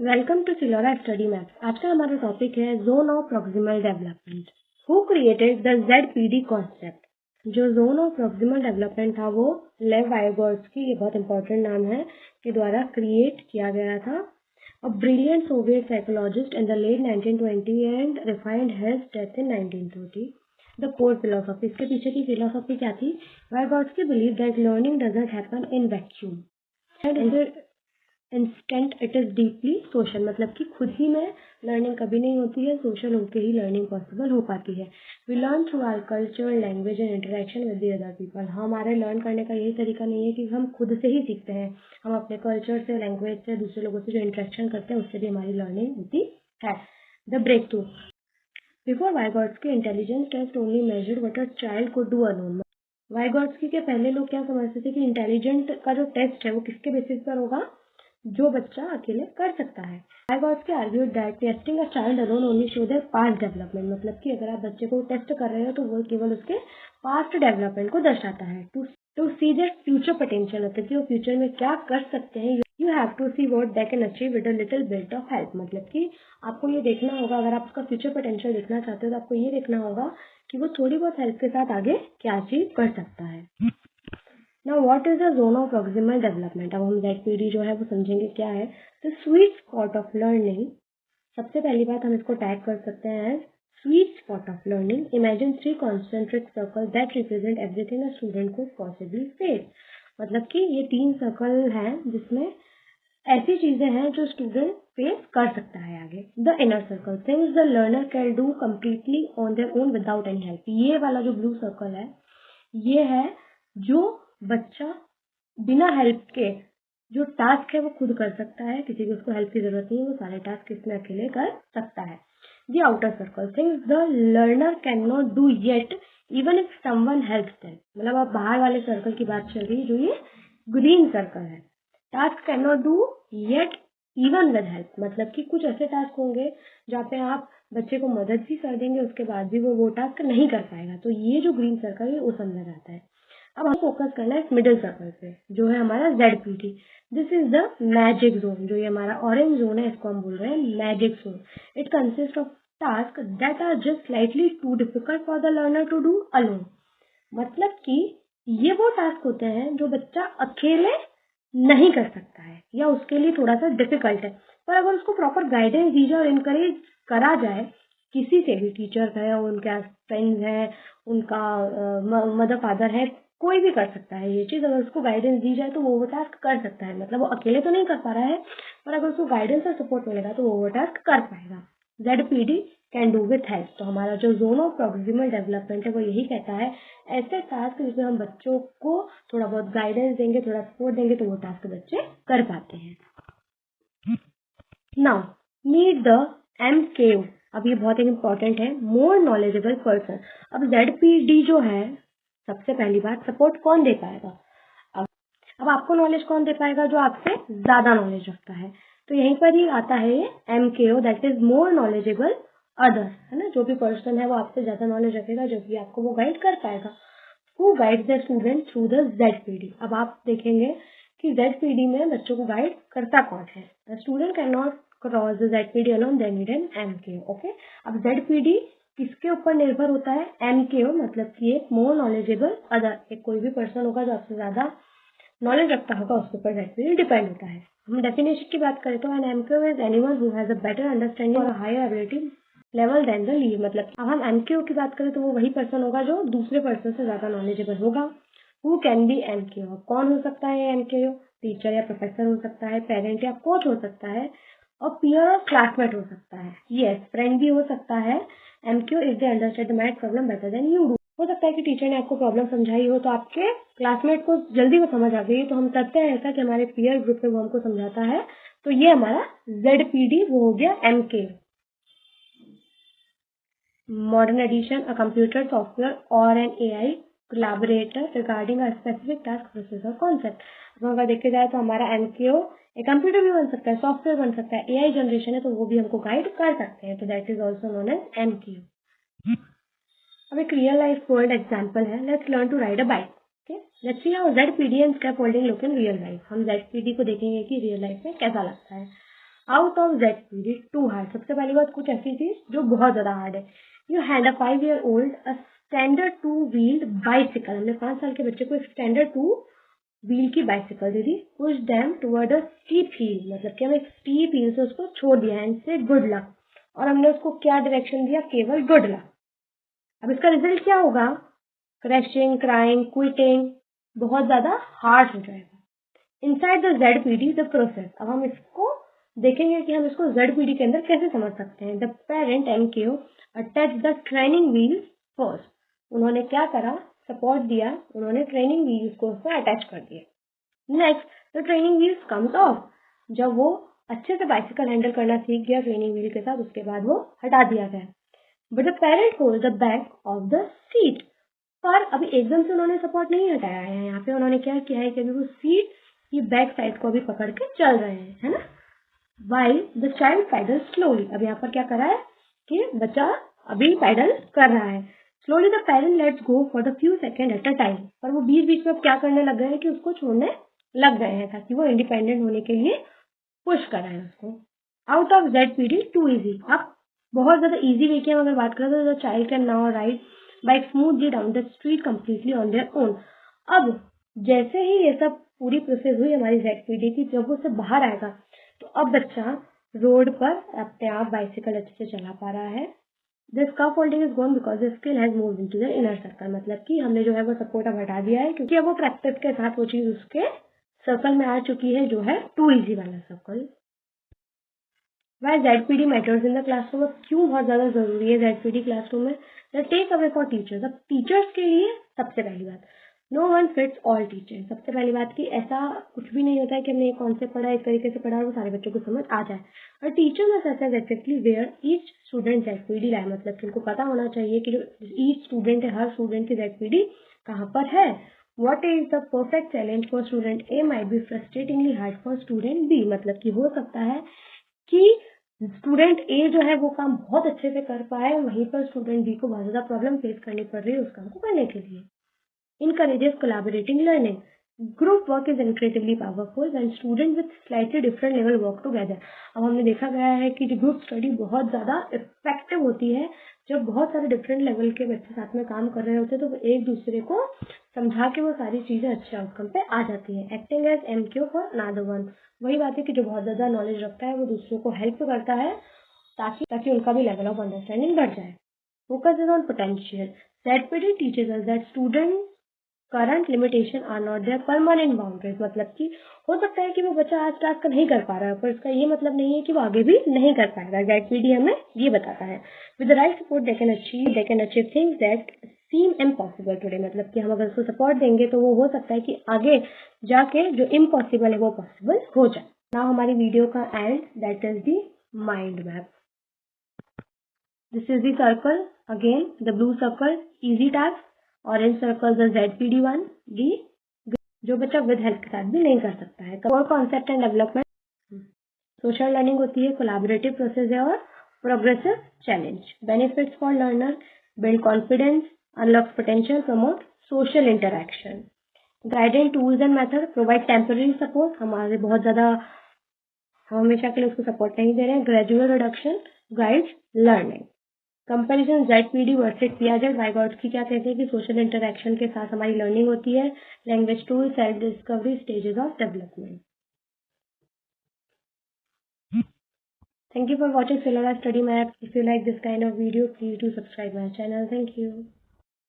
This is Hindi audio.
वेलकम टू सिलोरा स्टडी मैप्स। आज का हमारा टॉपिक है zone of proximal development. Who created the ZPD concept. जो जोन ऑफ प्रॉक्सिमल डेवलपमेंट था वो लेव वाइगोट्स्की, ये बहुत इंपॉर्टेंट नाम है, के द्वारा क्रिएट किया गया था। A brilliant Soviet psychologist in the late 1920 and refined his death in 1930। The core philosophy, इसके पीछे की फिलोसॉफी क्या थी? Vygotsky believe that learning doesn't happen in vacuum and instant, it is deeply social. मतलब कि खुद ही में लर्निंग कभी नहीं होती है, सोशल होकर ही लर्निंग पॉसिबल हो पाती है। We learn through our culture, language and interaction with the other people. हमारे लर्न करने का यही तरीका नहीं है कि हम खुद से ही सीखते हैं, हम अपने कल्चर से, लैंग्वेज से, दूसरे लोगों से जो इंटरेक्शन करते हैं उससे भी हमारी लर्निंग होती है। The breakthrough. Before Vygotsky, intelligence test only measured what a child could do alone. Vygotsky के पहले लोग क्या समझते थे कि इंटेलिजेंट का जो टेस्ट है वो किसके बेसिस पर होगा? जो बच्चा अकेले कर सकता है। Vygotsky argued that testing a child alone only show their past development. मतलब कि अगर आप बच्चे को टेस्ट कर रहे हो तो वो केवल उसके पास्ट डेवलपमेंट को दर्शाता है। To see their future potential, मतलब कि वो फ्यूचर में क्या कर सकते हैं, you have to see what they can achieve with a little bit of help. मतलब कि आपको ये देखना होगा, अगर आप उसका फ्यूचर पोटेंशियल देखना चाहते हो तो आपको ये देखना होगा कि वो थोड़ी बहुत हेल्प के साथ आगे क्या अचीव कर सकता है। Now what is the zone of proximal development? अब हम ZPD जो है वो समझेंगे क्या है। तो स्वीट स्पॉट ऑफ लर्निंग, सबसे पहली बात हम इसको टैग कर सकते हैं sweet spot of learning. Imagine 3 concentric circle that represent everything a student को पॉसिबली फेस। मतलब कि ये 3 सर्कल हैं जिसमें ऐसी चीजें हैं जो स्टूडेंट फेस कर सकता है आगे। The inner circle, things the learner can do completely on their own without any help. ये वाला जो ब्लू सर्कल है ये है जो बच्चा बिना हेल्प के जो टास्क है वो खुद कर सकता है, किसी को उसको हेल्प की जरूरत नहीं है, वो सारे टास्क इसमें अकेले कर सकता है। The outer circle, things the learner can not do yet even if someone helps them. मतलब अब बाहर वाले सर्कल की बात चल रही है जो ये ग्रीन सर्कल है। Task can not do yet even with help, मतलब कि कुछ ऐसे टास्क होंगे जहाँ पे आप बच्चे को मदद भी कर देंगे उसके बाद भी वो टास्क नहीं कर पाएगा। तो ये जो ग्रीन सर्कल है उस अंदर आता है। अब हम फोकस करना है इस मिडिल सर्कल पे जो है हमारा ZPD। This is the magic zone. जो ये हमारा ऑरेंज जोन है इसको हम बोल रहे हैं magic zone. It consist of task that are just slightly too difficult for the learner to do alone. मतलब कि ये वो टास्क होते हैं जो बच्चा अकेले नहीं कर सकता है या उसके लिए थोड़ा सा डिफिकल्ट है, पर अगर उसको प्रॉपर गाइडेंस दी जाए और इनकरेज करा जाए किसी से भी, टीचर है, उनके फ्रेंड्स है, उनका मदर फादर है, कोई भी कर सकता है ये चीज़। अगर उसको गाइडेंस दी जाए तो वो टास्क कर सकता है। मतलब वो अकेले तो नहीं कर पा रहा है, पर अगर उसको गाइडेंस और सपोर्ट मिलेगा तो वो टास्क कर पाएगा। ZPD can do with help. तो हमारा जो जोन ऑफ प्रॉक्सिमल डेवलपमेंट है वो यही कहता है ऐसे टास्क जिसमें हम बच्चों को थोड़ा बहुत गाइडेंस देंगे, थोड़ा सपोर्ट देंगे तो वो टास्क बच्चे कर पाते हैं। Now meet the MKO। अब ये बहुत इंपॉर्टेंट है, मोर नॉलेजेबल पर्सन। अब ZPD जो है, सबसे पहली बात सपोर्ट कौन दे पाएगा? अब आपको नॉलेज कौन दे पाएगा? जो आपसे ज्यादा नॉलेज रखता है। तो यहीं पर ही आता है ये MKO, that is more knowledgeable other, है ना। जो भी पर्सन है वो आपसे ज्यादा नॉलेज रखेगा, जो भी आपको वो गाइड कर पाएगा। Who guides the student through the ZPD। अब आप देखेंगे कि ZPD में बच्चों को गाइड करता कौन है? The student can not cross the ZPD alone, they need an MKO। Okay, अब ZPD किसके ऊपर निर्भर होता है? MKO, मतलब कि एक मोर नॉलेजेबल अदर, एक कोई भी पर्सन होगा जो आपसे ज्यादा नॉलेज रखता होगा उसके ऊपर ZPD डिपेंड होता है। हम डेफिनेशन की बात करें तो an MKO is anyone who has a better understanding और higher ability level than the lead. मतलब अब हम MKO की बात करें तो वो वही पर्सन होगा जो दूसरे पर्सन से ज्यादा नॉलेजेबल होगा। Who can be MKO? कौन हो सकता है MKO? टीचर या प्रोफेसर हो सकता है, पेरेंट या कोच हो सकता है, और पीयर और क्लासमेट हो सकता है। यस, फ्रेंड भी हो सकता है। MKO if they understand the math problem better than you do. हो सकता है कि टीचर ने आपको प्रॉब्लम समझाई हो तो आपके क्लासमेट को जल्दी वो समझ आ गई, तो हम करते हैं ऐसा कि हमारे पीयर ग्रुप में वो हमको समझाता है। तो ये हमारा ZPD वो हो गया MKO। Modern addition, a computer software or an AI collaborator regarding a specific task, process or concept। अब अगर देखे जाए तो हमारा MKO एक कंप्यूटर भी बन सकता है, सॉफ्टवेयर बन सकता है, AI जनरेशन है तो वो भी हमको गाइड कर सकते हैं, तो that is also known as MKO। अब एक रियल लाइफ वर्ल्ड एग्जाम्पल है, let's learn to ride a bike. Okay, let's see how ZPD and scaffolding look in real life. हम ZPD को देखेंगे कि रियल लाइफ में कैसा लगता है। Out of ZPD too hard. सबसे पहली बात कुछ ऐसी चीज जो बहुत ज्यादा हार्ड है। You hand a 5 year old a standard 2 wheeled bicycle. हमने 5 साल के बच्चे को एक स्टैंडर्ड 2 wheel की बाइसिकल दे दी। Push them toward a steep hill, मतलब कि हम एक स्टीप हिल से उसको छोड़ दिया है, से गुड लक। और हमने उसको क्या डायरेक्शन दिया, केवल गुड लक। अब इसका रिजल्ट क्या होगा, क्रैशिंग, क्राइंग, क्विटिंग, बहुत ज्यादा हार्ड हो जाएगा। Inside the ZPD the process. अब हम इसको देखेंगे कि हम इसको ZPD के अंदर कैसे समझ सकते हैं। The parent MKO attach the training wheels first. उन्होंने क्या करा, सपोर्ट दिया, उन्होंने ट्रेनिंग व्हील्स को उसमें अटैच कर दिया। Next the training wheels comes of. जब वो अच्छे से बाइसिकल हैंडल करना सीख गया ट्रेनिंग व्हील के साथ, उसके बाद वो हटा दिया गया। But the parent hold the back of the seat. पर अभी एकदम से उन्होंने सपोर्ट नहीं हटाया है, यहाँ पे उन्होंने क्या किया है कि अभी वो सीट की बैक साइड को अभी पकड़ के चल रहे हैं, है ना। While the child pedal slowly. अब यहाँ पर क्या करा है कि बच्चा अभी पैडल कर रहा है। Slowly the parent let's go for the few second at a time. पर वो बीच बीच में अब क्या करने लग गए हैं कि उसको छोड़ने लग गए हैं, ताकि वो इंडिपेंडेंट होने के लिए पुश कर रहे हैं उसको। Out of ZPD too easy. अब बहुत ज्यादा इजी वे की हम अगर बात करें तो the child can now ride bike smoothly down the street completely on their own. अब जैसे ही ये सब पूरी प्रोसेस हुई हमारी ZPD की, जब वो सब बाहर आएगा तो अब बच्चा रोड पर अपने आप बाइसिकल अच्छे से चला पा रहा है। The scaffolding is gone because the skill has moved into the inner circle. मतलब कि हमने जो है वो सपोर्ट अब हटा दिया है, क्योंकि अब वो प्रैक्टिस के साथ वो चीज उसके सर्कल में आ चुकी है, जो है टू इजी वाला circle. Why ZPD matters in the classroom. अब क्यों बहुत ज्यादा जरूरी है ZPD क्लासरूम में। The take away for teachers. अब टीचर्स के लिए सबसे पहली बात, no one fits all teachers. सबसे पहली बात कि ऐसा कुछ भी नहीं होता है कि हमने एक कॉन्सेप्ट पढ़ा, एक तरीके से पढ़ा और वो सारे बच्चों को समझ आ जाए। और teacher must assess exactly where each student ZPD lie. मतलब कि उनको पता होना चाहिए कि जो ईच स्टूडेंट है, हर स्टूडेंट की ZPD कहाँ पर है। What is the perfect challenge for student A might be frustratingly hard for student B। मतलब कि हो सकता है कि स्टूडेंट ए जो है वो काम बहुत अच्छे से कर पाए, वहीं पर स्टूडेंट बी को बहुत ज्यादा प्रॉब्लम फेस करनी पड़ रही है उस काम को करने के लिए। Encourages collaborating learning. Group work is incredibly powerful when students with slightly different level work together। अब हमने देखा गया है कि जो ग्रुप स्टडी बहुत ज़्यादा इफेक्टिव होती है जब बहुत सारे डिफरेंट लेवल के बच्चे साथ में काम कर रहे होते हैं, तो वो एक दूसरे को समझा के वो सारी चीज़ें अच्छे आउटकम पे आ जाती हैं। Acting as MKO for another one. वही बात है कि जो बहुत ज़्यादा नॉलेज रखता है वो दूसरों को हेल्प करता है ताकि उनका भी लेवल ऑफ अंडरस्टैंडिंग बढ़ जाए। Focus is on potential. ZPD teaches us that students current limitation are not their permanent boundaries. मतलब कि हो सकता है कि वो बच्चा आज टास्क नहीं कर पा रहा है, पर इसका ये मतलब नहीं है कि वो आगे भी नहीं कर पाएगा। ZPD हमें ये बताता है with the right support they can achieve things that seem impossible today. मतलब कि हम अगर उसको सपोर्ट देंगे तो वो हो सकता है कि आगे जाके जो इम्पॉसिबल है वो पॉसिबल हो जाए। नाउ हमारी वीडियो का and, that is the mind map. This is the circle again, the blue circle easy task, orange circle the ZPD one, D जो बच्चा विद हेल्प के साथ भी नहीं कर सकता है। Core concept and development, social learning होती है, कोलैबोरेटिव प्रोसेस है और progressive challenge. Benefits for learner, build confidence, unlock potential, promote social interaction. Guidance tools and method, provide temporary support. हमारे बहुत ज्यादा हम हमेशा के लिए उसको सपोर्ट नहीं दे रहे हैं। Gradual reduction, guides learning. Comparison ZPD versus Piaget. Vygotsky क्या कहते हैं कि सोशल इंटरेक्शन के साथ हमारी लर्निंग होती है। Language tool, self discovery, stages of development. Thank you for watching Silora Study Map. If you like this kind of video, please do subscribe my channel. Thank you.